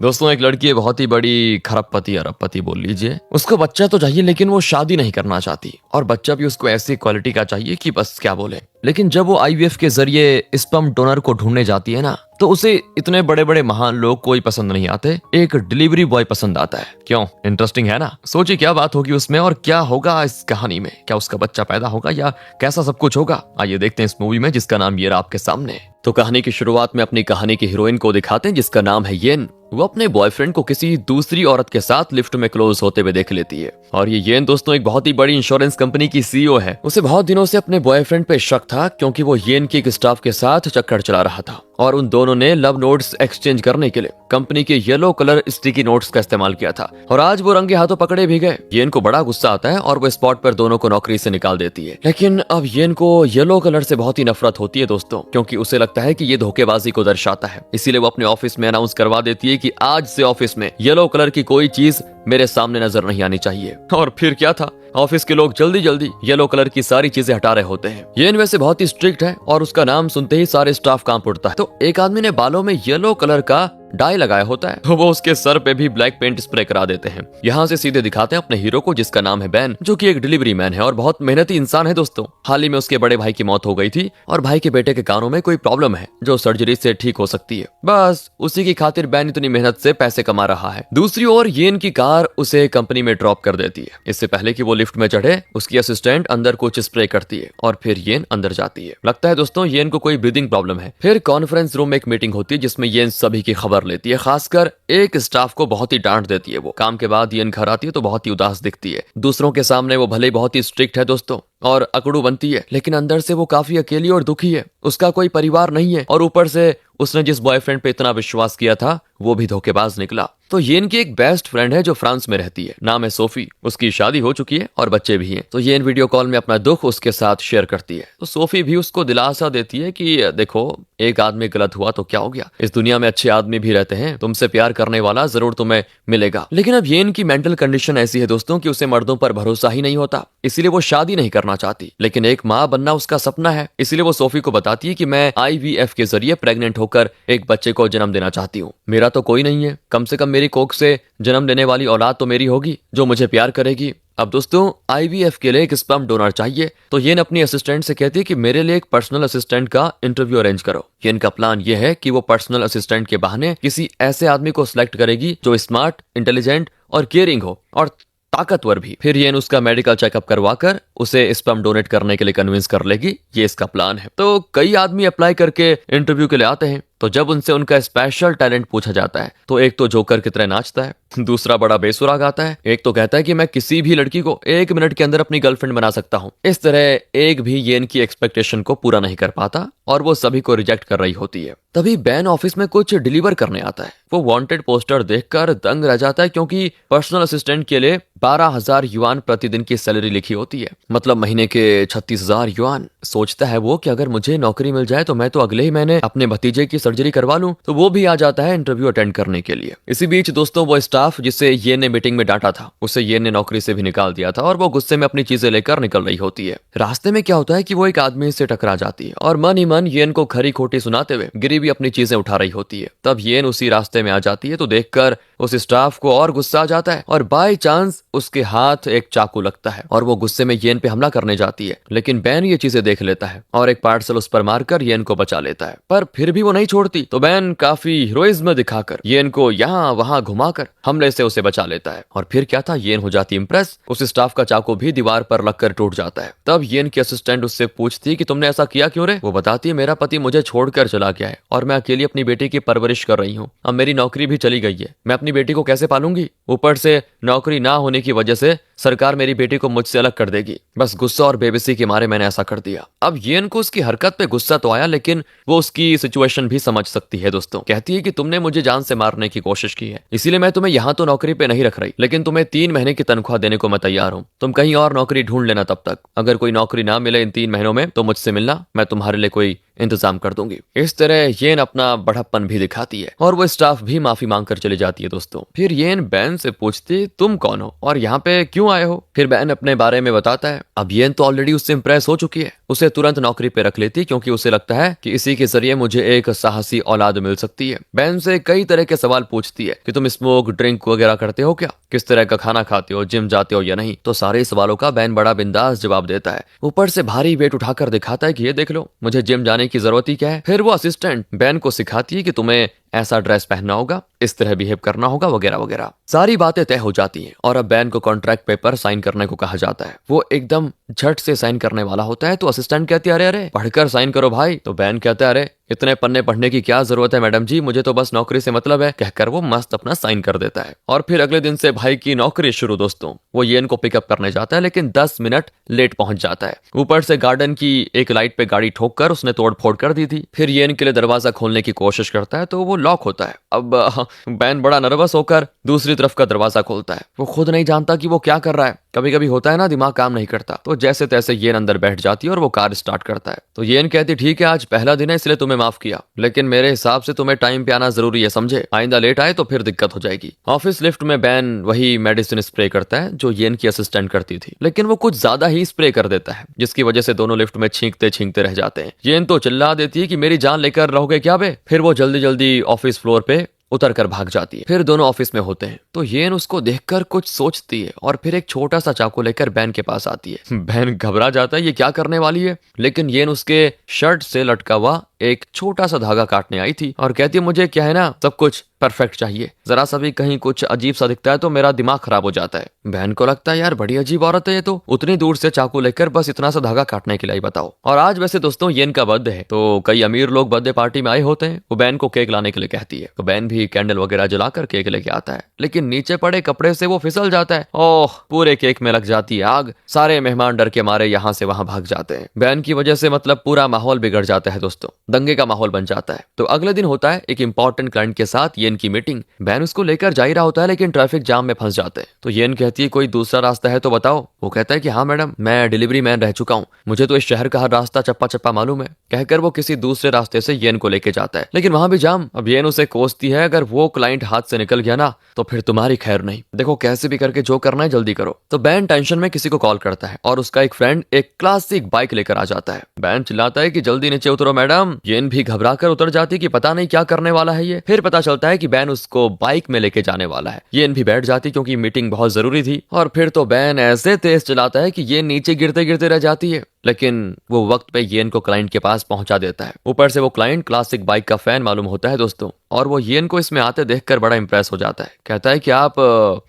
दोस्तों एक लड़की है बहुत ही बड़ी खरबपति अरबपति बोल लीजिए। उसको बच्चा तो चाहिए लेकिन वो शादी नहीं करना चाहती और बच्चा भी उसको ऐसी क्वालिटी का चाहिए कि बस क्या बोले। लेकिन जब वो आईवीएफ के जरिए स्पर्म डोनर को ढूंढने जाती है ना, तो उसे इतने बड़े बड़े महान लोग कोई पसंद नहीं आते, एक डिलीवरी बॉय पसंद आता है। क्यों? इंटरेस्टिंग है ना। सोचिए क्या बात होगी उसमें और क्या होगा इस कहानी में। क्या उसका बच्चा पैदा होगा या कैसा सब कुछ होगा, आइए देखते हैं इस मूवी में जिसका नाम ये रहा आपके सामने। तो कहानी की शुरुआत में अपनी कहानी की हीरोइन को दिखाते हैं जिसका नाम है येन। वो अपने बॉयफ्रेंड को किसी दूसरी औरत के साथ लिफ्ट में क्लोज होते हुए देख लेती है। और ये येन दोस्तों एक बहुत ही बड़ी इंश्योरेंस कंपनी की सीईओ है। उसे बहुत दिनों से अपने बॉयफ्रेंड पे शक था क्योंकि वो येन की एक स्टाफ के साथ चक्कर चला रहा था और उन दोनों ने लव नोट्स एक्सचेंज करने के लिए कंपनी के येलो कलर स्टिकी नोट्स का इस्तेमाल किया था और आज वो रंगे हाथों पकड़े भी गए। येन को बड़ा गुस्सा आता है और वो स्पॉट पर दोनों को नौकरी से निकाल देती है। लेकिन अब येन को येलो कलर से बहुत ही नफरत होती है दोस्तों, क्योंकि उसे लगता है कि ये धोखेबाजी को दर्शाता है। इसीलिए वो अपने ऑफिस में अनाउंस करवा देती है कि आज से ऑफिस में येलो कलर की कोई चीज मेरे सामने नजर नहीं आनी चाहिए। और फिर क्या था, ऑफिस के लोग जल्दी जल्दी येलो कलर की सारी चीजें हटा रहे होते हैं। येन वैसे बहुत ही स्ट्रिक्ट है और उसका नाम सुनते ही सारे स्टाफ कांप उठता है। तो एक आदमी ने बालों में येलो कलर का डाई लगाया होता है तो वो उसके सर पे भी ब्लैक पेंट स्प्रे करा देते हैं। यहाँ से सीधे दिखाते हैं अपने हीरो को जिसका नाम है बैन, जो कि एक डिलीवरी मैन है और बहुत मेहनती इंसान है दोस्तों। हाल ही में उसके बड़े भाई की मौत हो गई थी और भाई के बेटे के कानों में कोई प्रॉब्लम है जो सर्जरी से ठीक हो सकती है। बस उसी की खातिर बैन इतनी मेहनत से पैसे कमा रहा है। दूसरी ओर येन की कार उसे कंपनी में ड्रॉप कर देती है। इससे पहले कि वो लिफ्ट में चढ़े उसकी असिस्टेंट अंदर कुछ स्प्रे करती है और फिर येन अंदर जाती है। लगता है दोस्तों येन को कोई ब्रीदिंग प्रॉब्लम है। फिर कॉन्फ्रेंस रूम में एक मीटिंग होती है जिसमें येन सभी की खबर लेती है, खासकर एक स्टाफ को बहुत ही डांट देती है। वो काम के बाद येन घर आती है तो बहुत ही उदास दिखती है। दूसरों के सामने वो भले बहुत ही स्ट्रिक्ट है दोस्तों और अकड़ू बनती है, लेकिन अंदर से वो काफी अकेली और दुखी है। उसका कोई परिवार नहीं है और ऊपर से उसने जिस बॉयफ्रेंड पे इतना विश्वास किया था वो भी धोखेबाज निकला। तो येन की एक बेस्ट फ्रेंड है जो फ्रांस में रहती है, नाम है सोफी। उसकी शादी हो चुकी है और बच्चे भी हैं। तो येन वीडियो कॉल में अपना दुख उसके साथ शेयर करती है। तो सोफी भी उसको दिलासा देती है कि देखो एक आदमी गलत हुआ तो क्या हो गया, इस दुनिया में अच्छे आदमी भी रहते हैं, तुमसे प्यार करने वाला जरूर तुम्हें मिलेगा। लेकिन अब येन की मेंटल कंडीशन ऐसी है दोस्तों कि उसे मर्दों पर भरोसा ही नहीं होता, इसीलिए वो शादी नहीं करना चाहती। लेकिन एक माँ बनना उसका सपना है, इसीलिए वो सोफी को बताती है कि मैं आईवीएफ के जरिए प्रेग्नेंट होकर एक बच्चे को जन्म देना चाहती हूँ। मेरा तो कोई नहीं है, कम से कम मेरी कोख से जन्म लेने वाली औलाद तो मेरी होगी जो मुझे प्यार करेगी। अब दोस्तों आईवीएफ के लिए एक स्पर्म डोनर चाहिए, तो येन अपनी असिस्टेंट से कहती है कि मेरे लिए एक पर्सनल असिस्टेंट का इंटरव्यू अरेंज करो। येन का प्लान यह है कि वो पर्सनल असिस्टेंट के बहाने किसी ऐसे आदमी को सिलेक्ट करेगी जो स्मार्ट, इंटेलिजेंट और केयरिंग हो और ताकतवर भी। फिर येन उसका मेडिकल चेकअप करवाकर उसे स्पर्म डोनेट करने के लिए कन्विंस कर लेगी। ये इसका प्लान है। तो कई आदमी अप्लाई करके इंटरव्यू के लिए आते हैं, तो जब उनसे उनका स्पेशल टैलेंट पूछा जाता है तो एक तो जोकर की तरह नाचता है, दूसरा बड़ा बेसुरा गाता है, एक तो कहता है कि मैं किसी भी लड़की को 1 मिनट के अंदर अपनी गर्लफ्रेंड बना सकता हूँ। इस तरह एक भी येन की एक्सपेक्टेशन को पूरा नहीं कर पाता और वो सभी को रिजेक्ट कर रही होती है। तभी बैन ऑफिस में कुछ डिलीवर करने आता है। वो वांटेड पोस्टर देखकर दंग रह जाता है क्योंकि पर्सनल असिस्टेंट के लिए 12,000 युआन प्रतिदिन की सैलरी लिखी होती है, मतलब महीने के 36,000 युआन। सोचता है वो कि अगर मुझे नौकरी मिल जाए तो मैं तो अगले ही महीने अपने भतीजे की सर्जरी करवा लूं। तो वो भी आ जाता है इंटरव्यू अटेंड करने के लिए। इसी बीच दोस्तों वो स्टाफ जिसे ये ने मीटिंग में डांटा था उसे ये ने नौकरी से भी निकाल दिया था और वो गुस्से में अपनी चीजें लेकर निकल रही होती है। रास्ते में क्या होता है कि वो एक आदमी से टकरा जाती है और मन ही मन येन को खरी खोटी सुनाते हुए गिरी भी अपनी चीजें उठा रही होती है। तब येन उसी रास्ते में आ जाती है तो देखकर उस स्टाफ को और गुस्सा आ जाता है और बाय चांस उसके हाथ एक चाकू लगता है और वो गुस्से में येन पे हमला करने जाती है। लेकिन बैन ये चीजें देख लेता है और एक पार्सल उस पर मारकर येन को बचा लेता है, पर फिर भी वो नहीं छोड़ती। तो बैन काफी हीरोइज्म दिखाकर येन को यहाँ वहां घुमाकर हमले से उसे बचा लेता है। और फिर क्या था, येन हो जाती इंप्रेस। उस स्टाफ का चाकू भी दीवार पर लगकर टूट जाता है। तब येन की असिस्टेंट उससे पूछती कि तुमने ऐसा किया क्यों रे? वो बताती है मेरा पति मुझे छोड़कर चला गया है और मैं अकेली अपनी बेटी की परवरिश कर रही हूँ। अब मेरी नौकरी भी चली गई है, मैं अपनी बेटी को कैसे पालूंगी? ऊपर से नौकरी ना होने की वजह से सरकार मेरी बेटी को मुझसे अलग कर देगी। बस गुस्सा और बेबसी के मारे मैंने ऐसा कर दिया। अब येन को उसकी हरकत पे गुस्सा तो आया, लेकिन वो उसकी सिचुएशन भी समझ सकती है दोस्तों। कहती है कि तुमने मुझे जान से मारने की कोशिश की है, इसीलिए मैं तुम्हें यहाँ तो नौकरी पे नहीं रख रही, लेकिन तुम्हें 3 महीने की तनख्वाह देने को मैं तैयार हूँ। तुम कहीं और नौकरी ढूंढ लेना, तब तक अगर कोई नौकरी ना मिले इन 3 महीनों में तो मुझसे मिलना, मैं तुम्हारे लिए कोई इंतजाम कर दूंगी। इस तरह येन अपना बड़प्पन भी दिखाती है और वो स्टाफ भी माफी मांग कर चली जाती है दोस्तों। फिर येन बैन से पूछती तुम कौन हो और यहाँ पे क्यों आए हो। फिर बैन अपने बारे में बताता है। अब येन तो ऑलरेडी उससे इंप्रेस हो चुकी है, उसे तुरंत नौकरी पे रख लेती क्योंकि उसे लगता है कि इसी के जरिए मुझे एक साहसी औलाद मिल सकती है। बैन से कई तरह के सवाल पूछती है कि तुम स्मोक ड्रिंक वगैरह करते हो क्या, किस तरह का खाना खाते हो, जिम जाते हो या नहीं। तो सारे सवालों का बैन बड़ा बिंदास जवाब देता है। ऊपर से भारी वेट उठाकर दिखाता है कि ये देख लो मुझे जिम जाने की जरूरत ही क्या है। फिर वो असिस्टेंट बैन को सिखाती है कि तुम्हें ऐसा ड्रेस पहनना होगा, इस तरह बिहेव करना होगा वगैरह वगैरह। सारी बातें तय हो जाती हैं और अब बैन को कॉन्ट्रैक्ट पेपर साइन करने को कहा जाता है। वो एकदम झट से साइन करने वाला होता है तो असिस्टेंट कहती है अरे अरे पढ़कर साइन करो भाई। तो बैन कहता है अरे इतने पन्ने पढ़ने की क्या जरूरत है मैडम जी, मुझे तो बस नौकरी से मतलब है, कहकर वो मस्त अपना साइन कर देता है। और फिर अगले दिन से भाई की नौकरी शुरू दोस्तों। वो येन को पिकअप करने जाता है लेकिन 10 मिनट लेट पहुंच जाता है। ऊपर से गार्डन की एक लाइट पे गाड़ी ठोक कर उसने तोड़ फोड़ कर दी थी। फिर येन के लिए दरवाजा खोलने की कोशिश करता है तो वो लॉक होता है। अब बैन बड़ा नर्वस होकर दूसरी तरफ का दरवाजा खोलता है। वो खुद नहीं जानता कि वो क्या कर रहा है। कभी कभी होता है ना दिमाग काम नहीं करता। तो जैसे तैसे येन अंदर बैठ जाती है और वो कार स्टार्ट करता है। तो येन कहती ठीक है आज पहला दिन है इसलिए तुम्हें माफ किया, लेकिन मेरे हिसाब से तुम्हें टाइम पे आना जरूरी है समझे, आइंदा लेट आए तो फिर दिक्कत हो जाएगी। ऑफिस लिफ्ट में बैन वही मेडिसिन स्प्रे करता है जो येन की असिस्टेंट करती थी, लेकिन वो कुछ ज्यादा ही स्प्रे कर देता है जिसकी वजह से दोनों लिफ्ट में छींकते छींकते रह जाते हैं। येन तो चिल्ला देती है कि मेरी जान लेकर रहोगे क्या बे। फिर वो जल्दी जल्दी ऑफिस फ्लोर पे उतर कर भाग जाती है। फिर दोनों ऑफिस में होते हैं तो येन उसको देखकर कुछ सोचती है और फिर एक छोटा सा चाकू लेकर बैन के पास आती है। बैन घबरा जाता है ये क्या करने वाली है, लेकिन येन उसके शर्ट से लटका हुआ एक छोटा सा धागा काटने आई थी और कहती है मुझे क्या है ना सब कुछ परफेक्ट चाहिए, जरा सा भी कहीं कुछ अजीब सा दिखता है तो मेरा दिमाग खराब हो जाता है। बहन को लगता है यार बड़ी अजीब औरत है ये तो, उतनी दूर से चाकू लेकर बस इतना सा धागा काटने के लिए आई बताओ। और आज वैसे दोस्तों येन का बर्थडे है तो कई अमीर लोग बर्थडे पार्टी में आए होते हैं। वो बहन को केक लाने के लिए कहती है तो बहन भी कैंडल वगैरह जलाकर केक लेके आता है, लेकिन नीचे पड़े कपड़े से वो फिसल जाता है। ओह पूरे केक में लग जाती है आग। सारे मेहमान डर के मारे यहाँ से वहां भाग जाते हैं। बहन की वजह से मतलब पूरा माहौल बिगड़ जाता है दोस्तों, दंगे का माहौल बन जाता है। तो अगले दिन होता है एक इंपॉर्टेंट क्लाइंट के साथ येन की मीटिंग। बैन उसको लेकर जा ही रहा होता है लेकिन ट्रैफिक जाम में फंस जाते हैं। तो येन कहती है कोई दूसरा रास्ता है तो बताओ। वो कहता है कि हाँ मैडम मैं डिलीवरी मैन रह चुका हूँ, मुझे तो इस शहर का हर रास्ता चप्पा चप्पा मालूम है। कहकर वो किसी दूसरे रास्ते से येन को लेके जाता है, लेकिन वहां भी जाम। अब येन उसे कोसती है अगर वो क्लाइंट हाथ से निकल गया ना तो फिर तुम्हारी खैर नहीं, देखो कैसे भी करके जो करना है जल्दी करो। तो बैन टेंशन में किसी को कॉल करता है और उसका एक फ्रेंड एक क्लासिक बाइक लेकर आ जाता है। बैन चिल्लाता है कि जल्दी नीचे उतरो मैडम। येन भी घबरा कर उतर जाती है कि पता नहीं क्या करने वाला है ये। फिर पता चलता है कि बैन उसको बाइक में लेके जाने वाला है। येन भी बैठ जाती क्योंकि मीटिंग बहुत जरूरी थी। और फिर तो बैन ऐसे तेज चलाता है कि येन नीचे गिरते गिरते रह जाती है, लेकिन वो वक्त पे येन को क्लाइंट के पास पहुंचा देता है। ऊपर से वो क्लाइंट क्लासिक बाइक का फैन मालूम होता है दोस्तों, और वो येन को इसमें आते देखकर बड़ा इंप्रेस हो जाता है। कहता है कि आप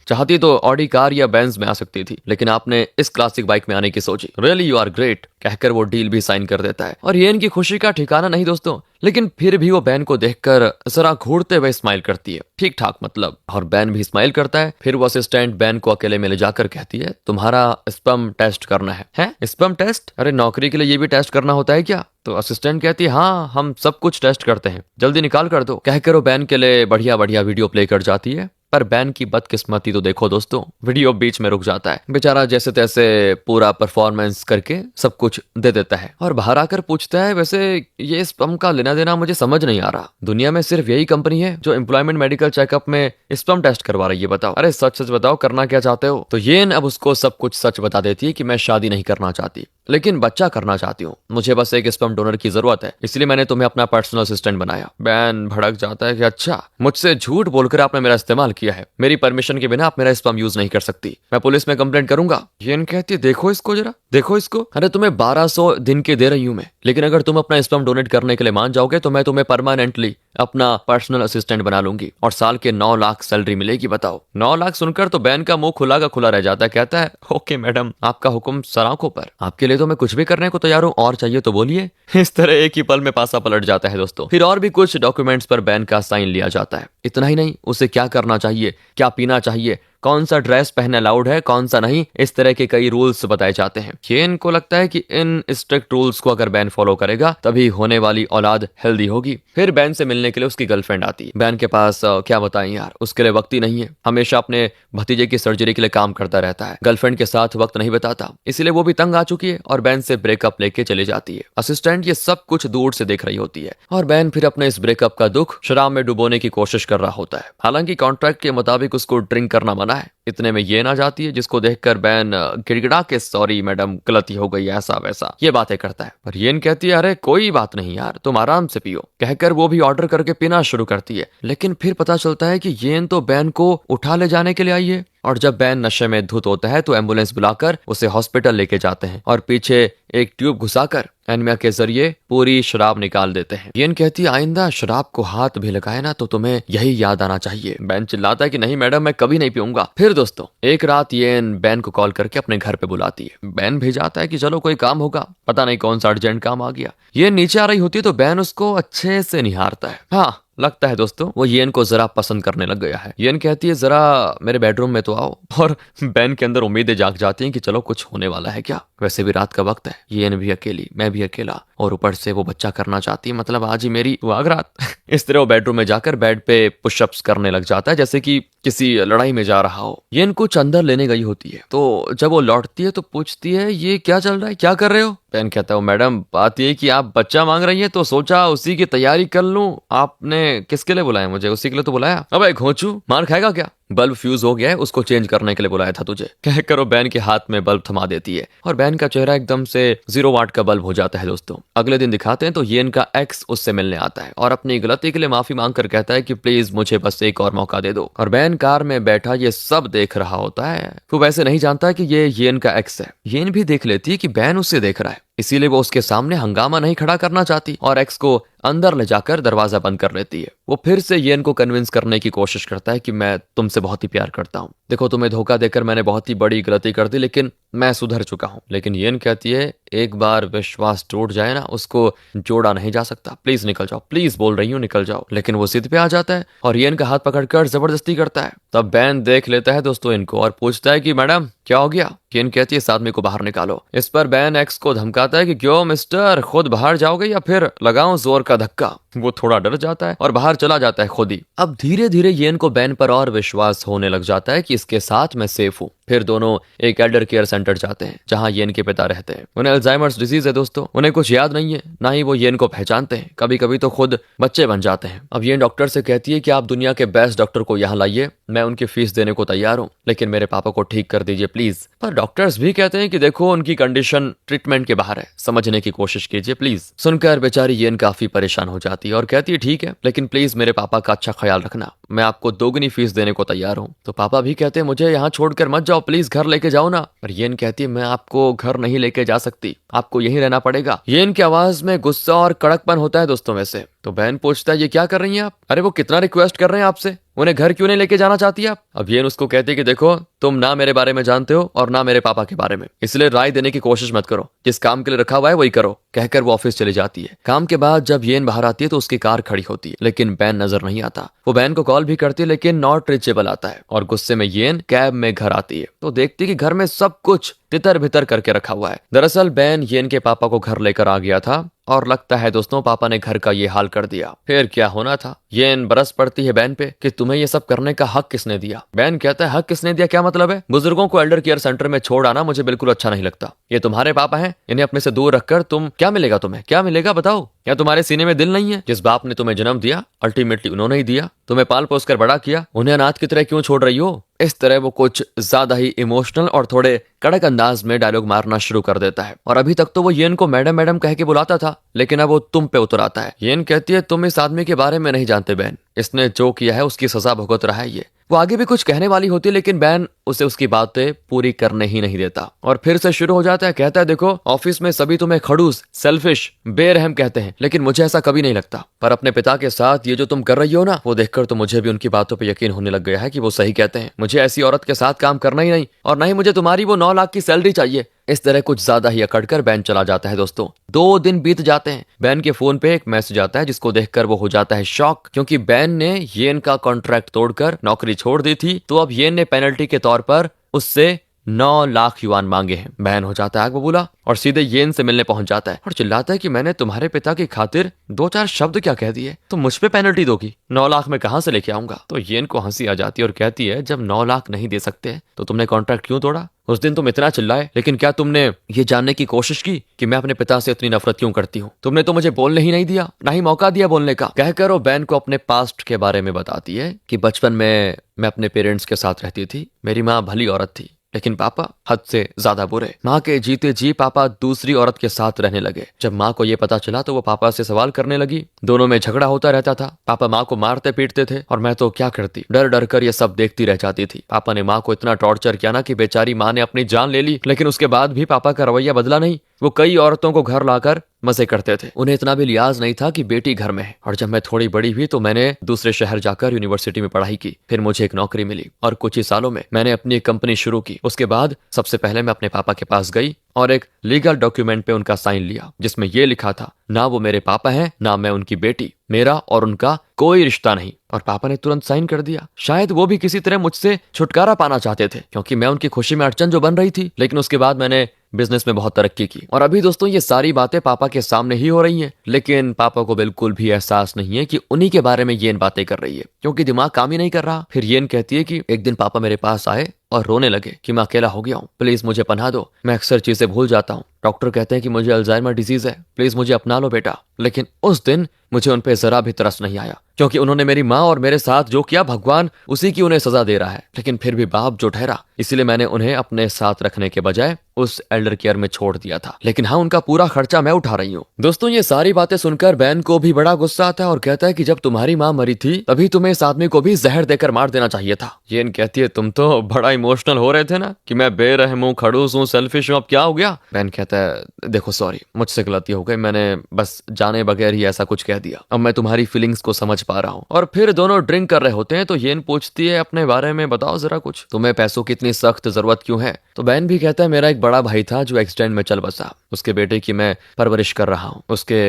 चाहती तो ऑडी कार या बेंज में आ सकती थी, लेकिन आपने इस क्लासिक बाइक में आने की सोची, रियली यू आर ग्रेट। कहकर वो डील भी साइन कर देता है। और येन की खुशी का ठिकाना नहीं दोस्तों, लेकिन फिर भी वो बैन को देखकर जरा घूरते हुए स्माइल करती है, ठीक ठाक मतलब। और बैन भी स्माइल करता है। फिर वो असिस्टेंट बैन को अकेले में ले जाकर कहती है तुम्हारा स्पर्म टेस्ट करना है? Sperm test? अरे नौकरी के लिए ये भी टेस्ट करना होता है क्या? तो असिस्टेंट कहती है हाँ हम सब कुछ टेस्ट करते हैं, जल्दी निकाल कर दो। कहकर वो बैन के लिए बढ़िया बढ़िया वीडियो प्ले कर जाती है। पर बैन की बदकिस्मती तो देखो दोस्तों, वीडियो बीच में रुक जाता है। बेचारा जैसे तैसे पूरा परफॉर्मेंस करके सब कुछ दे देता है और बाहर आकर पूछता है वैसे ये स्पर्म का लेना देना मुझे समझ नहीं आ रहा, दुनिया में सिर्फ यही कंपनी है जो एम्प्लॉयमेंट मेडिकल चेकअप में स्पर्म टेस्ट करवा रही है, बताओ। अरे सच सच बताओ करना क्या चाहते हो? तो येन अब उसको सब कुछ सच बता देती है कि मैं शादी नहीं करना चाहती लेकिन बच्चा करना चाहती हूँ, मुझे बस एक स्पर्म डोनर की जरूरत है, इसलिए मैंने तुम्हें अपना पर्सनल असिस्टेंट बनाया। बैन भड़क जाता है कि अच्छा मुझसे झूठ बोलकर आपने मेरा इस्तेमाल किया है, मेरी परमिशन के बिना आप मेरा स्पर्म यूज नहीं कर सकती, मैं पुलिस में कंप्लेंट करूंगा। येन कहती है देखो इसको जरा, देखो इसको, अरे तुम्हें 1200 दिन के दे रही हूँ मैं, लेकिन अगर तुम अपना स्पर्म डोनेट करने के लिए मान जाओगे तो मैं तुम्हें परमानेंटली अपना पर्सनल असिस्टेंट बना लूंगी और साल के 9 लाख सैलरी मिलेगी, बताओ। 9 लाख सुनकर तो बैन का मुंह खुला का खुला रह जाता है। कहता है ओके मैडम आपका हुक्म सराखों पर, आपके लिए तो मैं कुछ भी करने को तैयार हूँ, और चाहिए तो बोलिए। इस तरह एक ही पल में पासा पलट जाता है दोस्तों। फिर और भी कुछ डॉक्यूमेंट्स पर बैन का साइन लिया जाता है। इतना ही नहीं, उसे क्या करना चाहिए, क्या पीना चाहिए, कौन सा ड्रेस पहनना अलाउड है, कौन सा नहीं, इस तरह के कई रूल्स बताए जाते हैं। ये इनको लगता है कि इन स्ट्रिक्ट रूल्स को अगर बैन फॉलो करेगा तभी होने वाली औलाद हेल्दी होगी। फिर बैन से मिलने के लिए उसकी गर्लफ्रेंड आती है। बैन के पास क्या बताएं यार, उसके लिए वक्त ही नहीं है। हमेशा अपने भतीजे की सर्जरी के लिए काम करता रहता है, गर्लफ्रेंड के साथ वक्त नहीं बिताता, इसलिए वो भी तंग आ चुकी है और बैन से ब्रेकअप लेके चली जाती है। असिस्टेंट ये सब कुछ दूर से देख रही होती है और बैन फिर अपने इस ब्रेकअप का दुख शराब में डुबोने की कोशिश कर रहा होता है। हालांकि कॉन्ट्रैक्ट के मुताबिक उसको ड्रिंक करना मना है। इतने में ये ना जाती है, जिसको देखकर बैन गिड़गिड़ा के सॉरी मैडम गलती हो गई ऐसा वैसा ये बातें करता है। पर येन कहती है अरे कोई बात नहीं यार, तुम आराम से पियो, कहकर वो भी ऑर्डर करके पीना शुरू करती है। लेकिन फिर पता चलता है कि येन तो बैन को उठा ले जाने के लिए आई है और जब बैन नशे में धुत होता है तो एम्बुलेंस बुलाकर उसे हॉस्पिटल लेके जाते हैं और पीछे एक ट्यूब घुसाकर एनिमिया के जरिए पूरी शराब निकाल देते हैं। येन कहती है आइंदा शराब को हाथ भी लगाए ना तो तुम्हें यही याद आना चाहिए। बैन चिल्लाता है कि नहीं मैडम, मैं कभी नहीं पीऊंगा। फिर दोस्तों एक रात येन बैन को कॉल करके अपने घर पे बुलाती है। बैन भेजाता है कि चलो कोई काम होगा, पता नहीं कौन सा अर्जेंट काम आ गया। ये नीचे आ रही होती है तो बैन उसको अच्छे से निहारता है। हाँ लगता है दोस्तों वो येन को जरा पसंद करने लग गया है। येन कहती है जरा मेरे बेडरूम में तो आओ और बैन के अंदर उम्मीदें जाग जाती हैं कि चलो कुछ होने वाला है क्या। वैसे भी रात का वक्त है, येन भी अकेली, मैं भी अकेला और ऊपर से वो बच्चा करना चाहती है, मतलब आज ही मेरी वागरात। इस तरह वो बेडरूम में जाकर बेड पे पुशअप्स करने लग जाता है जैसे कि किसी लड़ाई में जा रहा हो। येन कुछ अंदर लेने गई होती है तो जब वो लौटती है तो पूछती है ये क्या चल रहा है, क्या कर रहे हो। बैन कहता है मैडम बात ये कि आप बच्चा मांग रही है तो सोचा उसी की तैयारी कर लूं। आपने किसके लिए बुलाया मुझे? उसी के लिए तो बुलाया। अबे घोंचू मार खाएगा क्या? बल्ब फ्यूज हो गया है, उसको चेंज करने के लिए बुलाया था तुझे, कहकर वो बैन के हाथ में बल्ब थमा देती है और बैन का चेहरा एकदम से 0 वाट का बल्ब हो जाता है। दोस्तों अगले दिन दिखाते हैं तो येन का एक्स उससे मिलने आता है और अपनी गलती के लिए माफी मांगकर कहता है कि प्लीज मुझे बस एक और मौका दे दो। और बैन कार में बैठा ये सब देख रहा होता है। वो वैसे नहीं जानता कि ये येन का एक्स है। येन भी देख लेती है कि बैन उससे देख रहा है, इसीलिए वो उसके सामने हंगामा नहीं खड़ा करना चाहती और एक्स को अंदर ले जाकर दरवाजा बंद कर लेती है। वो फिर से येन को कन्विंस करने की कोशिश करता है कि मैं तुमसे बहुत ही प्यार करता हूँ, देखो तुम्हें धोखा देकर मैंने बहुत ही बड़ी गलती कर दी लेकिन मैं सुधर चुका हूँ। लेकिन येन कहती है एक बार विश्वास टूट जाए ना उसको जोड़ा नहीं जा सकता, प्लीज निकल जाओ, प्लीज बोल रही हूँ निकल जाओ। लेकिन वो जिद पे आ जाता है और येन का हाथ पकड़कर जबरदस्ती करता है। तब बैन देख लेता है दोस्तों इनको और पूछता है कि मैडम क्या हो गया। येन कहती है इस आदमी को बाहर निकालो। इस पर बैन एक्स को धमकाता है कि क्यों मिस्टर, खुद बाहर जाओगे या फिर लगाओ जोर का धक्का। वो थोड़ा डर जाता है और बाहर चला जाता है खुद ही। अब धीरे धीरे येन को बैन पर और विश्वास होने लग जाता है कि इसके साथ मैं सेफ हूँ। फिर दोनों एक एल्डर केयर सेंटर जाते हैं जहां येन के पिता रहते हैं। उन्हें अल्जाइमर्स डिजीज है दोस्तों, उन्हें कुछ याद नहीं है, ना ही वो येन को पहचानते हैं, कभी कभी तो खुद बच्चे बन जाते हैं। अब येन डॉक्टर से कहती है कि आप दुनिया के बेस्ट डॉक्टर को यहाँ लाइए, मैं उनकी फीस देने को तैयार हूँ, लेकिन मेरे पापा को ठीक कर दीजिए प्लीज। पर डॉक्टर्स भी कहते हैं कि देखो उनकी कंडीशन ट्रीटमेंट के बाहर है, समझने की कोशिश कीजिए प्लीज। सुनकर बेचारी येन काफी परेशान हो जाती है और कहती है ठीक है, लेकिन प्लीज मेरे पापा का अच्छा ख्याल रखना, मैं आपको दोगुनी फीस देने को तैयार हूँ। तो पापा भी कहते हैं मुझे यहाँ छोड़कर मत जाओ, प्लीज घर लेके जाओ ना। पर येन कहती है मैं आपको घर नहीं लेके जा सकती, आपको यहीं रहना पड़ेगा। येन की आवाज में गुस्सा और कड़कपन होता है दोस्तों में से। तो बहन पूछता है ये क्या कर रही हैं आप? अरे वो कितना रिक्वेस्ट कर रहे हैं आपसे, उन्हें घर क्यों नहीं लेके जाना चाहती आप? अब येन उसको कहती है कि देखो तुम ना मेरे बारे में जानते हो और ना मेरे पापा के बारे में, इसलिए राय देने की कोशिश मत करो, जिस काम के लिए रखा हुआ है वही करो, कहकर वो ऑफिस चली जाती है। काम के बाद जब येन बाहर आती है तो उसकी कार खड़ी होती है, लेकिन बैन नजर नहीं आता। वो बैन को कॉल भी करती है लेकिन नॉट रीचेबल आता है और गुस्से में येन कैब में घर आती है तो देखती है कि घर में सब कुछ तितर बितर करके रखा हुआ है। दरअसल बैन येन के पापा को घर लेकर आ गया था और लगता है दोस्तों पापा ने घर का ये हाल कर दिया। फिर क्या होना था? येन बरस पड़ती है बैन पे कि तुम्हें ये सब करने का हक किसने दिया? बैन कहता है हक किसने दिया क्या मतलब है? बुजुर्गों को एल्डर केयर सेंटर में छोड़ आना मुझे बिल्कुल अच्छा नहीं लगता। ये तुम्हारे पापा हैं, इन्हें अपने से दूर रखकर तुम क्या मिलेगा, तुम्हें क्या मिलेगा बताओ? या तुम्हारे सीने में दिल नहीं है? जिस बाप ने तुम्हें जन्म दिया अल्टीमेटली उन्होंने ही दिया, तुम्हें पाल पोस कर बड़ा किया, उन्हें अनाथ की तरह क्यों छोड़ रही हो? इस तरह वो कुछ ज्यादा ही इमोशनल और थोड़े कड़क अंदाज में डायलॉग मारना शुरू कर देता है। और अभी तक तो वो येन को मैडम मैडम कह के बुलाता था, लेकिन अब वो तुम पे उतर आता है। येन कहती है तुम इस आदमी के बारे में नहीं जानते बैन, इसने जो किया है उसकी सजा भुगत रहा है ये। वो आगे भी कुछ कहने वाली होती है लेकिन बैन उसे उसकी बातें पूरी करने ही नहीं देता और फिर से शुरू हो जाता है। कहता है देखो ऑफिस में सभी तुम्हें खड़ूस, सेल्फिश, बेरहम कहते हैं, लेकिन मुझे ऐसा कभी नहीं लगता। पर अपने पिता के साथ ये जो तुम कर रही हो ना, वो देखकर तो मुझे भी उनकी बातों पे यकीन होने लग गया है कि वो सही कहते हैं। मुझे ऐसी औरत के साथ काम करना ही नहीं और ना ही मुझे तुम्हारी वो 9 लाख की सैलरी चाहिए। इस तरह कुछ ज्यादा ही अकड़ कर बैन चला जाता है दोस्तों। 2 दिन बीत जाते हैं। बैन के फोन पे एक मैसेज आता है जिसको देखकर वो हो जाता है शॉक, क्योंकि बैन ने येन का कॉन्ट्रैक्ट तोड़कर नौकरी छोड़ दी थी। तो अब येन ने पेनल्टी के तौर पर उससे 9 लाख युआन मांगे हैं। बैन हो जाता है आग बबूला और सीधे येन से मिलने पहुंच जाता है और चिल्लाता है कि मैंने तुम्हारे पिता की खातिर 2-4 शब्द क्या कह दिए, तुम मुझ पे पेनल्टी दोगी, 9 लाख मैं कहां से लेके आऊंगा। तो येन को हंसी आ जाती है और कहती है जब 9 लाख नहीं दे सकते तो तुमने कॉन्ट्रैक्ट क्यों तोड़ा? उस दिन तुम इतना चिल्लाए, लेकिन क्या तुमने ये जानने की कोशिश की कि मैं अपने पिता से इतनी नफरत क्यों करती हूँ? तुमने तो मुझे बोलने ही नहीं दिया, ना ही मौका दिया बोलने का। कहकर वो बैन को अपने पास्ट के बारे में बताती है कि बचपन में मैं अपने पेरेंट्स के साथ रहती थी। मेरी माँ भली औरत थी लेकिन पापा हद से ज्यादा बुरे। माँ के जीते जी पापा दूसरी औरत के साथ रहने लगे। जब माँ को ये पता चला तो वो पापा से सवाल करने लगी। दोनों में झगड़ा होता रहता था। पापा माँ को मारते पीटते थे और मैं तो क्या करती, डर डर कर ये सब देखती रह जाती थी। पापा ने माँ को इतना टॉर्चर किया ना कि बेचारी माँ ने अपनी जान ले ली, लेकिन उसके बाद भी पापा का रवैया बदला नहीं। वो कई औरतों को घर लाकर मजे करते थे। उन्हें इतना भी लिहाज नहीं था कि बेटी घर में है। और जब मैं थोड़ी बड़ी हुई तो मैंने दूसरे शहर जाकर यूनिवर्सिटी में पढ़ाई की। फिर मुझे एक नौकरी मिली और कुछ ही सालों में मैंने अपनी एक कंपनी शुरू की। उसके बाद सबसे पहले मैं अपने पापा के पास गई और एक लीगल डॉक्यूमेंट पे उनका साइन लिया जिसमें ये लिखा था ना वो मेरे पापा हैं ना मैं उनकी बेटी, मेरा और उनका कोई रिश्ता नहीं। और पापा ने तुरंत साइन कर दिया। शायद वो भी किसी तरह मुझसे छुटकारा पाना चाहते थे क्योंकि मैं उनकी खुशी में अड़चन जो बन रही थी। लेकिन उसके बाद मैंने बिजनेस में बहुत तरक्की की और अभी दोस्तों ये सारी बातें पापा के सामने ही हो रही हैं, लेकिन पापा को बिल्कुल भी एहसास नहीं है कि उन्हीं के बारे में येन बातें कर रही है क्योंकि दिमाग काम ही नहीं कर रहा। फिर येन कहती है कि एक दिन पापा मेरे पास आए और रोने लगे कि मैं अकेला हो गया हूँ, प्लीज मुझे पनाह दो, मैं अक्सर चीजें भूल जाता हूँ। डॉक्टर कहते हैं कि मुझे अल्जाइमर डिजीज है, प्लीज मुझे अपना लो बेटा। लेकिन उस दिन मुझे उन पे जरा भी तरस नहीं आया क्योंकि उन्होंने मेरी माँ और मेरे साथ जो किया भगवान उसी की उन्हें सजा दे रहा है। लेकिन फिर भी बाप जो ठहरा, इसीलिए मैंने उन्हें अपने साथ रखने के बजाय उस एल्डर केयर में छोड़ दिया था। लेकिन हाँ, उनका पूरा खर्चा मैं उठा रही हूँ। दोस्तों ये सारी बातें सुनकर बैन को भी बड़ा गुस्सा आता है और कहता है कि जब तुम्हारी माँ मरी थी तभी तुम्हें इस आदमी को भी जहर देकर मार देना चाहिए था। येन कहती है तुम तो बड़ा इमोशनल हो रहे थे ना कि मैं बेरहम हूँ, खड़ूस हूँ, सेल्फिश हूँ, अब क्या हो गया? बैन कहता है देखो सॉरी, मुझसे गलती हो गई, मैंने बस जाने बगैर ही ऐसा कुछ कह दिया। अब मैं तुम्हारी फीलिंग्स को समझ पा रहा हूँ। और फिर दोनों ड्रिंक कर रहे होते हैं तो येन पूछती है अपने बारे में बताओ जरा कुछ, तुम्हें पैसों की इतनी सख्त जरूरत क्यों है? तो बैन भी कहता है मेरा एक बड़ा भाई था जो एक्सीडेंट में चल बसा, उसके बेटे की मैं परवरिश कर रहा हूँ। उसके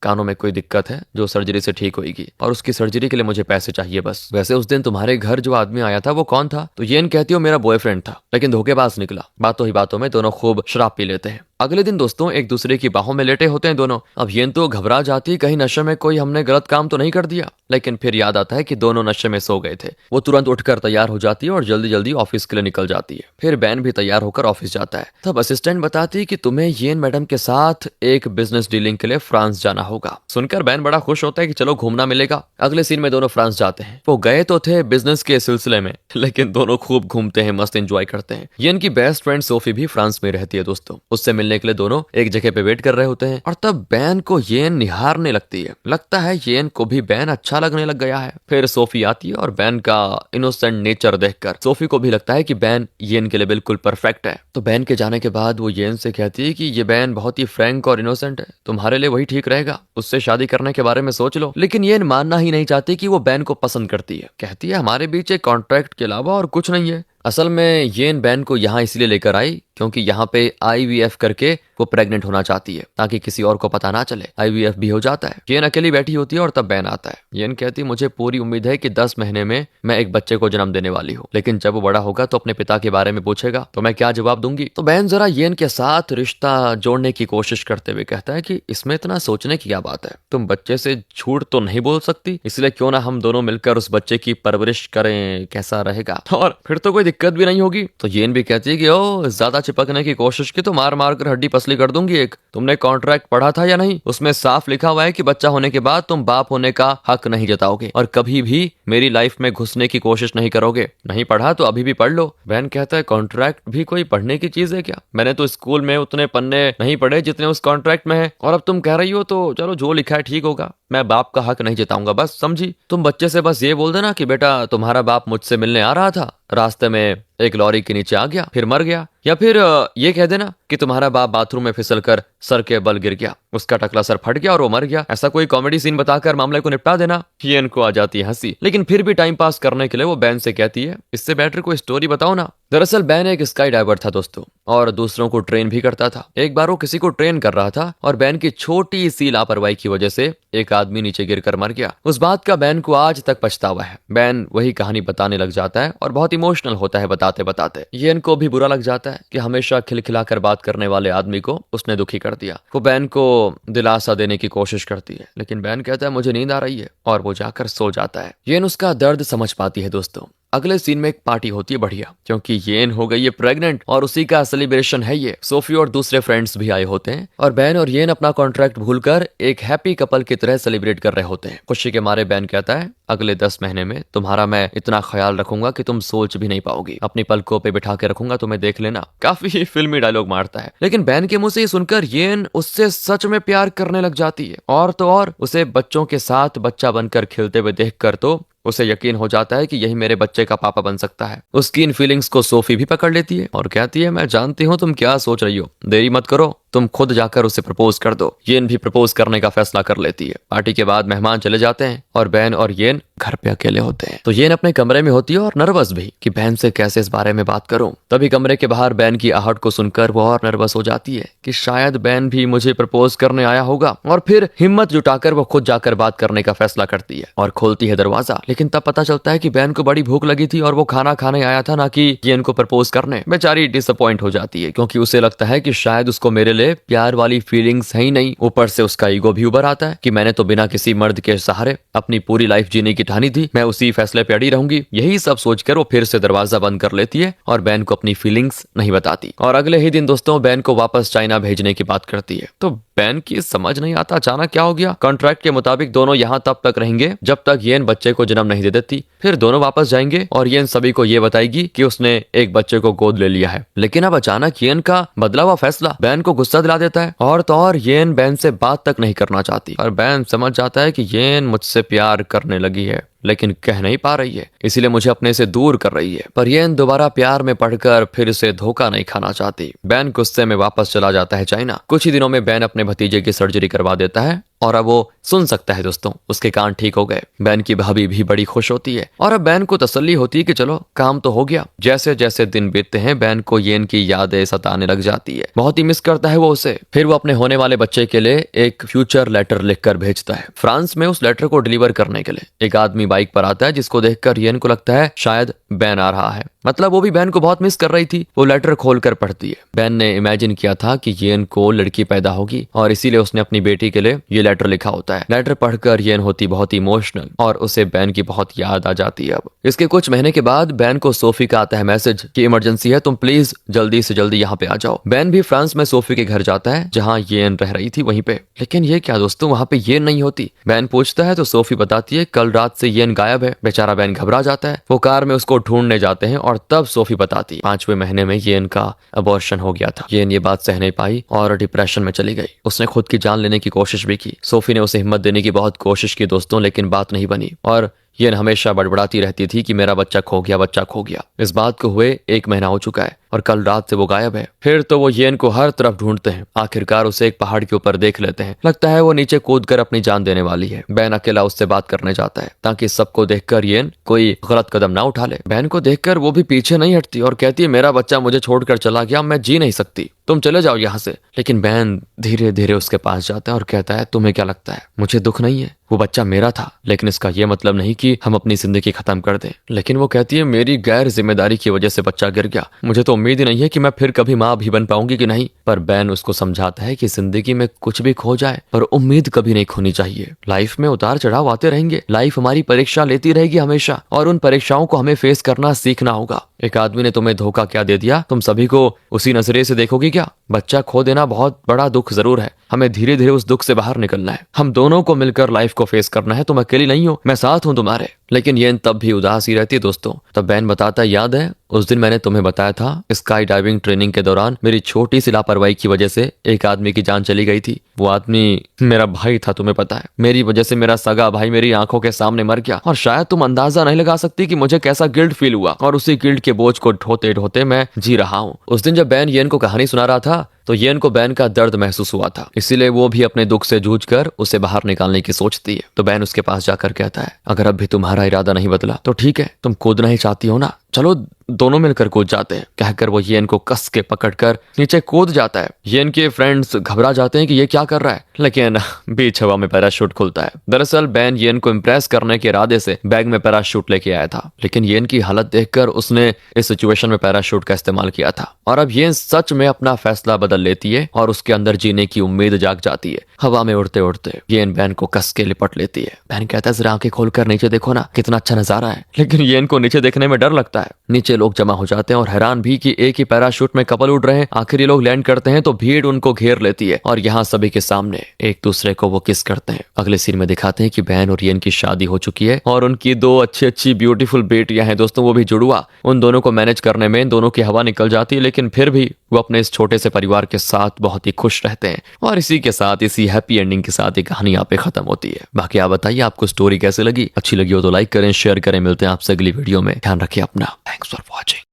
कानों में कोई दिक्कत है जो सर्जरी से ठीक होगी और उसकी सर्जरी के लिए मुझे पैसे चाहिए बस। वैसे उस दिन तुम्हारे घर जो आदमी आया था वो कौन था? तो येन कहती हो मेरा बॉयफ्रेंड था, लेकिन धोखेबाज निकला। बातों ही बातों में दोनों खूब शराब पी लेते हैं। अगले दिन दोस्तों एक दूसरे की बाहों में लेटे होते हैं दोनों। अब येन तो घबरा जाती कहीं नशे में कोई हमने गलत काम तो नहीं कर दिया, लेकिन फिर याद आता है कि दोनों नशे में सो गए थे। वो तुरंत उठकर तैयार हो जाती है और जल्दी जल्दी ऑफिस के लिए निकल जाती है। फिर बैन भी तैयार होकर ऑफिस जाता है। तब असिस्टेंट बताती है कि तुम्हें येन मैडम के साथ एक बिजनेस डीलिंग के लिए फ्रांस जाना होगा। सुनकर बैन बड़ा खुश होता है कि चलो घूमना मिलेगा। अगले सीन में दोनों फ्रांस जाते हैं। वो गए तो थे बिजनेस के सिलसिले में, लेकिन दोनों खूब घूमते हैं, मस्त एंजॉय करते हैं। येन की बेस्ट फ्रेंड सोफी भी फ्रांस में रहती है दोस्तों। उससे मिलने के लिए दोनों एक जगह पे वेट कर रहे होते हैं और तब बैन को येन निहारने लगती है। लगता है येन को भी बैन अच्छा लगने लग गया है। फिर सोफी आती है और बैन का इनोसेंट नेचर देखकर सोफी को भी लगता है कि बैन येन के लिए बिल्कुल परफेक्ट है। तो बैन के जाने के बाद वो येन से कहती है कि ये बैन बहुत ही फ्रैंक और इनोसेंट है, तुम्हारे लिए वही ठीक रहेगा, उससे शादी करने के बारे में सोच लो। लेकिन येन मानना ही नहीं चाहती कि वो बैन को पसंद करती है। कहती है हमारे बीच एक कॉन्ट्रैक्ट के अलावा और कुछ नहीं है। असल में येन बैन को यहाँ इसलिए लेकर आई क्योंकि यहाँ पे IVF करके वो प्रेग्नेंट होना चाहती है ताकि किसी और को पता ना चले। IVF भी हो जाता है। येन अकेली बैठी होती है और तब बैन आता है। येन कहती है मुझे पूरी उम्मीद है कि 10 महीने में मैं एक बच्चे को जन्म देने वाली हूँ, लेकिन जब वो बड़ा होगा तो अपने पिता के बारे में पूछेगा तो मैं क्या जवाब दूंगी? तो बैन जरा येन के साथ रिश्ता जोड़ने की कोशिश करते हुए कहता है कि इसमें इतना सोचने की क्या बात है, तुम बच्चे से झूठ तो नहीं बोल सकती, इसलिए क्यों ना हम दोनों मिलकर उस बच्चे की परवरिश करें, कैसा रहेगा? और फिर तो कोई दिक्कत भी नहीं होगी। तो येन भी कहती है कि ओ ज्यादा चिपकने की कोशिश की तो मार मार कर हड्डी पसली कर दूंगी एक। तुमने कॉन्ट्रैक्ट पढ़ा था या नहीं? उसमें साफ लिखा हुआ है कि बच्चा होने के बाद तुम बाप होने का हक नहीं जताओगे और कभी भी मेरी लाइफ में घुसने की कोशिश नहीं करोगे। नहीं पढ़ा तो अभी भी पढ़ लो। बहन कहता है कॉन्ट्रैक्ट भी कोई पढ़ने की चीज है क्या? मैंने तो स्कूल में उतने पन्ने नहीं पढ़े जितने उस कॉन्ट्रैक्ट में है, और अब तुम कह रही हो तो चलो जो लिखा है ठीक होगा, मैं बाप का हक नहीं जताऊंगा, बस समझी? तुम बच्चे से बस ये बोल देना कि बेटा तुम्हारा बाप मुझसे मिलने आ रहा था, रास्ते में एक लॉरी के नीचे आ गया फिर मर गया, या फिर ये कह देना कि तुम्हारा बाप बाथरूम में फिसलकर सर के बल गिर गया, उसका टकला सर फट गया और वो मर गया। ऐसा कोई कॉमेडी सीन बताकर मामले को निपटा देना। येन को आ जाती है हंसी, लेकिन फिर भी टाइम पास करने के लिए वो बैन से कहती है, इससे बेटर कोई स्टोरी बताओ ना। दरअसल बैन एक स्काई डाइवर था दोस्तों, और दूसरों को ट्रेन भी करता था। एक बार वो किसी को ट्रेन कर रहा था और बैन की छोटी सी लापरवाही की वजह से एक आदमी नीचे गिरकर मर गया। उस बात का बैन को आज तक पछतावा है। बैन वही कहानी बताने लग जाता है और बहुत इमोशनल होता है बताते बताते। येन को भी बुरा लग जाता है कि हमेशा खिलखिलाकर बात करने वाले आदमी को उसने दुखी कर दिया। वो बैन को दिलासा देने की कोशिश करती है, लेकिन बैन कहता है मुझे नींद आ रही है, और वो जाकर सो जाता है। येन उसका दर्द समझ पाती है दोस्तों। अगले सीन में एक पार्टी होती है बढ़िया, क्योंकि येन हो गई है प्रेग्नेंट और उसी का सेलिब्रेशन है ये। सोफी और दूसरे फ्रेंड्स भी आए होते हैं और बैन और येन अपना कॉन्ट्रैक्ट भूलकर एक हैप्पी कपल की तरह सेलिब्रेट कर रहे होते हैं। खुशी के मारे बैन कहता है, अगले 10 महीने में तुम्हारा मैं इतना ख्याल रखूंगा कि तुम सोच भी नहीं पाओगी, अपनी पलकों पे बिठा के रखूंगा, तुम्हें देख लेना। काफी फिल्मी डायलॉग मारता है, लेकिन बैन के मुंह से ये सुनकर येन उससे सच में प्यार करने लग जाती है। और तो और उसे बच्चों के साथ बच्चा बनकर खेलते हुए देखकर तो उसे यकीन हो जाता है कि यही मेरे बच्चे का पापा बन सकता है। उसकी इन फीलिंग्स को सोफी भी पकड़ लेती है और कहती है, मैं जानती हूँ तुम क्या सोच रही हो, देरी मत करो, तुम खुद जाकर उसे प्रपोज कर दो। येन भी प्रपोज करने का फैसला कर लेती है। पार्टी के बाद मेहमान चले जाते हैं और बैन और येन घर पे अकेले होते हैं। तो येन अपने कमरे में होती है और नर्वस भी कि बैन से कैसे इस बारे में बात करूं। तभी कमरे के बाहर बैन की आहट को सुनकर वो और नर्वस हो जाती है कि शायद बैन भी मुझे प्रपोज करने आया होगा, और फिर हिम्मत जुटाकर वो खुद जाकर बात करने का फैसला करती है और खोलती है दरवाजा। लेकिन तब पता चलता है कि बैन को बड़ी भूख लगी थी और वो खाना खाने आया था, ना कि येन को प्रपोज करने। बेचारी डिसअपॉइंट हो जाती है, क्योंकि उसे लगता है कि शायद उसको मेरे लिए प्यार वाली फीलिंग्स है ही नहीं। ऊपर से उसका ईगो भी उभर आता है कि मैंने तो बिना किसी मर्द के सहारे अपनी पूरी लाइफ जीने की ठानी थी, मैं उसी फैसले पे अड़ी रहूंगी। यही सब सोचकर वो फिर से दरवाजा बंद कर लेती है और बैन को अपनी फीलिंग्स नहीं बताती। और अगले ही दिन दोस्तों बैन को वापस चाइना भेजने की बात करती है। तो बैन की समझ नहीं आता अचानक क्या हो गया। कॉन्ट्रैक्ट के मुताबिक दोनों यहाँ तब तक रहेंगे जब तक येन बच्चे को जन्म नहीं दे देती, फिर दोनों वापस जाएंगे और येन सभी को ये बताएगी कि उसने एक बच्चे को गोद ले लिया है। लेकिन अब अचानक येन का बदला हुआ फैसला बैन को गुस्सा दिला देता है, और तो और येन बैन से बात तक नहीं करना चाहती। और बैन समझ जाता है कि येन मुझसे प्यार करने लगी है, लेकिन कह नहीं पा रही है, इसीलिए मुझे अपने से दूर कर रही है। पर येन दोबारा प्यार में पड़कर फिर से धोखा नहीं खाना चाहती। बैन गुस्से में वापस चला जाता है चाइना। कुछ ही दिनों में बैन अपने भतीजे की सर्जरी करवा देता है और अब वो सुन सकता है दोस्तों, उसके कान ठीक हो गए। बैन की भाभी भी बड़ी खुश होती है और अब बैन को तसल्ली होती है कि चलो काम तो हो गया। जैसे जैसे दिन बीतते हैं बैन को येन की यादें सताने लग जाती है, बहुत ही मिस करता है वो उसे। फिर वो अपने होने वाले बच्चे के लिए एक फ्यूचर लेटर लिखकर भेजता है फ्रांस में। उस लेटर को डिलीवर करने के लिए एक आदमी बाइक पर आता है, जिसको देखकर येन को लगता है शायद बैन आ रहा है। मतलब वो भी बैन को बहुत मिस कर रही थी। वो लेटर खोलकर पढ़ती है। बैन ने इमेजिन किया था कि येन को लड़की पैदा होगी और इसीलिए उसने अपनी बेटी के लिए ये लेटर लिखा होता है। लेटर पढ़कर येन होती बहुत इमोशनल और उसे बैन की बहुत याद आ जाती है। अब इसके कुछ महीने के बाद बैन को सोफी का आता है मैसेज कि इमरजेंसी है, तुम प्लीज जल्दी से जल्दी यहाँ पे आ जाओ। बैन भी फ्रांस में सोफी के घर जाता है जहाँ येन रह रही थी वहीं पे। लेकिन ये क्या दोस्तों, वहाँ पे येन नहीं होती। बैन पूछता है तो सोफी बताती है कल रात से येन गायब है। बेचारा बैन घबरा जाता है। वो कार में उसको ढूंढने जाते हैं और तब सोफी बताती 5वें महीने में येन का अबॉर्शन हो गया था। येन ये बात सह नहीं पाई और डिप्रेशन में चली गई। उसने खुद की जान लेने की कोशिश भी की। सोफी ने उसे हिम्मत देने की बहुत कोशिश की दोस्तों, लेकिन बात नहीं बनी और येन हमेशा बड़बड़ाती रहती थी कि मेरा बच्चा खो गया, बच्चा खो गया। इस बात को हुए 1 महीना हो चुका है और कल रात से वो गायब है। फिर तो वो येन को हर तरफ ढूंढते हैं। आखिरकार उसे एक पहाड़ के ऊपर देख लेते हैं। लगता है वो नीचे कूदकर अपनी जान देने वाली है। बैन अकेला उससे बात करने जाता है ताकि सबको देखकर येन कोई गलत कदम ना उठा ले। बैन को देखकर वो भी पीछे नहीं हटती और कहती है मेरा बच्चा मुझे छोड़कर चला गया, मैं जी नहीं सकती, तुम चले जाओ यहाँ से। लेकिन बैन धीरे धीरे उसके पास जाता है और कहता है तुम्हें क्या लगता है मुझे दुख नहीं है, वो बच्चा मेरा था, लेकिन इसका ये मतलब नहीं कि हम अपनी जिंदगी खत्म कर दें। लेकिन वो कहती है मेरी गैर जिम्मेदारी की वजह से बच्चा गिर गया, मुझे तो उम्मीद ही नहीं है कि मैं फिर कभी माँ भी बन पाऊंगी कि नहीं। पर बैन उसको समझाता है कि जिंदगी में कुछ भी खो जाए पर उम्मीद कभी नहीं खोनी चाहिए। लाइफ में उतार चढ़ाव आते रहेंगे, लाइफ हमारी परीक्षा लेती रहेगी हमेशा और उन परीक्षाओं को हमें फेस करना सीखना होगा। एक आदमी ने तुम्हें धोखा क्या दे दिया, तुम सभी को उसी नजरिए से देखोगी क्या? बच्चा खो देना बहुत बड़ा दुख जरूर है, हमें धीरे धीरे उस दुख से बाहर निकलना है। हम दोनों को मिलकर लाइफ को फेस करना है। तुम अकेली नहीं हो, मैं साथ हूं तुम्हारे। लेकिन येन तब भी उदास ही रहती है दोस्तों। तब बैन बताता है याद है उस दिन मैंने तुम्हें बताया था स्काई डाइविंग ट्रेनिंग के दौरान मेरी छोटी सी लापरवाही की वजह से एक आदमी की जान चली गई थी। वो आदमी मेरा भाई था, तुम्हें पता है। मेरी वजह से मेरा सगा भाई मेरी आंखों के सामने मर गया और शायद तुम अंदाजा नहीं लगा सकती कि मुझे कैसा गिल्ट फील हुआ और उसी गिल्ट के बोझ को ढोते ढोते मैं जी रहा हूँ। उस दिन जब बैन येन को कहानी सुना रहा था तो येन को बैन का दर्द महसूस हुआ था, इसीलिए वो भी अपने दुख से जूझकर उसे बाहर निकालने की सोचती है। तो बैन उसके पास जाकर कहता है, अगर अब भी तुम्हारा इरादा नहीं बदला तो ठीक है, तुम कूदना ही चाहती हो ना, चलो दोनों मिलकर कूद जाते हैं। कहकर वो येन को कस के पकड़कर नीचे कूद जाता है। येन के फ्रेंड्स घबरा जाते हैं कि ये क्या कर रहा है, लेकिन बीच हवा में पैराशूट खुलता है। दरअसल बैन येन को इम्प्रेस करने के इरादे से बैग में पैराशूट लेके आया था, लेकिन येन की हालत देखकर उसने इस सिचुएशन में पैराशूट का इस्तेमाल किया था। और अब येन सच में अपना फैसला बदल लेती है और उसके अंदर जीने की उम्मीद जाग जाती है। हवा में उड़ते उड़ते येन बैन को कस के लिपट लेती है। बैन कहता है, जरा आंखें खोलकर नीचे देखो ना, कितना अच्छा नजारा है। लेकिन येन को नीचे देखने में डर लगता है। नीचे लोग जमा हो जाते हैं और हैरान भी कि एक ही पैराशूट में कपल उड़ रहे हैं। आखिर ये लोग लैंड करते हैं तो भीड़ उनको घेर लेती है और यहाँ सभी के सामने एक दूसरे को वो किस करते हैं। अगले सीन में दिखाते हैं कि बहन और येन की शादी हो चुकी है और उनकी दो अच्छी ब्यूटीफुल बेटियां हैं दोस्तों, वो भी जुड़वा। उन दोनों को मैनेज करने में इन दोनों की हवा निकल जाती है, लेकिन फिर भी वो अपने इस छोटे से परिवार के साथ बहुत ही खुश रहते हैं। और इसी के साथ, इसी हैप्पी एंडिंग के साथ ये कहानी यहाँ पे खत्म होती है। बाकी आप बताइए आपको स्टोरी कैसे लगी, अच्छी लगी हो तो लाइक करें, शेयर करें। मिलते हैं आपसे अगली वीडियो में, ध्यान रखिए अपना। Thanks for watching.